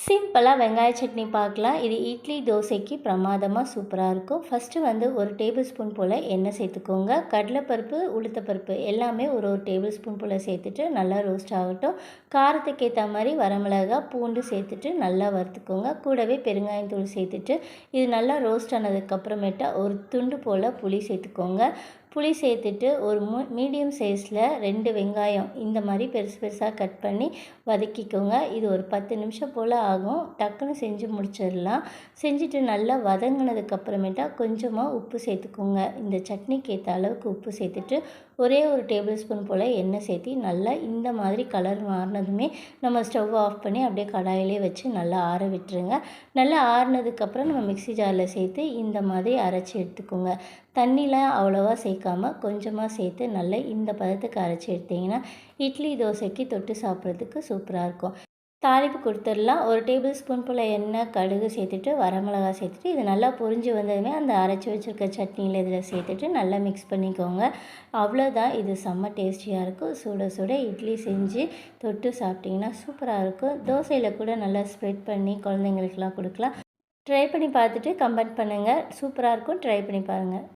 சிம்பிளாக வெங்காய சட்னி பார்க்கலாம். இது இட்லி, தோசைக்கு பிரமாதமாக சூப்பராக இருக்கும். ஃபஸ்ட்டு வந்து ஒரு டேபிள் ஸ்பூன் போல் எண்ணெய் சேர்த்துக்கோங்க. கடலைப்பருப்பு, உளுத்தப்பருப்பு எல்லாமே ஒரு டேபிள் ஸ்பூன் போல் சேர்த்துட்டு நல்லா ரோஸ்ட் ஆகட்டும். காரத்துக்கு ஏற்ற மாதிரி வரமிளகா, பூண்டு சேர்த்துட்டு நல்லா வறுத்துக்கோங்க. கூடவே பெருங்காயத்தூள் சேர்த்துட்டு இது நல்லா ரோஸ்ட் ஆனதுக்கப்புறமேட்டா ஒரு துண்டு போல் புளி சேர்த்துக்கோங்க. புளி சேர்த்துட்டு ஒரு மீடியம் சைஸில் 2 வெங்காயம் இந்த மாதிரி பெருசு பெருசாக கட் பண்ணி வதக்கிக்கோங்க. இது ஒரு 10 நிமிஷம் போல் ஆகும். டக்குன்னு செஞ்சு முடிச்சிடலாம். செஞ்சுட்டு நல்லா வதங்கினதுக்கப்புறமேட்டா கொஞ்சமாக உப்பு சேர்த்துக்கோங்க. இந்த சட்னிக்கு ஏற்ற அளவுக்கு உப்பு சேர்த்துட்டு ஒரே ஒரு டேபிள் ஸ்பூன் போல் எண்ணெய் சேர்த்தி நல்லா இந்த மாதிரி கலர் மாறினதுமே நம்ம ஸ்டவ் ஆஃப் பண்ணி அப்படியே கடாயிலே வச்சு நல்லா ஆற விட்டுருங்க. நல்லா ஆறினதுக்கப்புறம் நம்ம மிக்ஸி ஜாரில் சேர்த்து இந்த மாதிரி அரைச்சி எடுத்துக்கோங்க. தண்ணிலாம் அவ்வளோவா சேர்க்காம கொஞ்சமாக சேர்த்து நல்லா இந்த பதத்துக்கு அரைச்சி எடுத்திங்கன்னா இட்லி, தோசைக்கு தொட்டு சாப்பிட்றதுக்கு சூப்பராக இருக்கும். தாளிப்பு கொடுத்துடலாம். ஒரு டேபிள் ஸ்பூன் போல் எண்ணெய், கடுகு சேர்த்துட்டு வரமிளகா சேர்த்துட்டு இது நல்லா பொரிஞ்சு வந்ததுமே அந்த அரைச்சி வச்சுருக்க சட்னியில் இதில் சேர்த்துட்டு நல்லா மிக்ஸ் பண்ணிக்கோங்க. அவ்வளோதான். இது செம்ம டேஸ்டியாக இருக்கும். சுட சுட இட்லி செஞ்சு தொட்டு சாப்பிட்டிங்கன்னா சூப்பராக இருக்கும். தோசையில் கூட நல்லா ஸ்ப்ரெட் பண்ணி குழந்தைங்களுக்கெல்லாம் கொடுக்கலாம். ட்ரை பண்ணி பார்த்துட்டு கமெண்ட் பண்ணுங்கள். சூப்பராக இருக்கும். ட்ரை பண்ணி பாருங்கள்.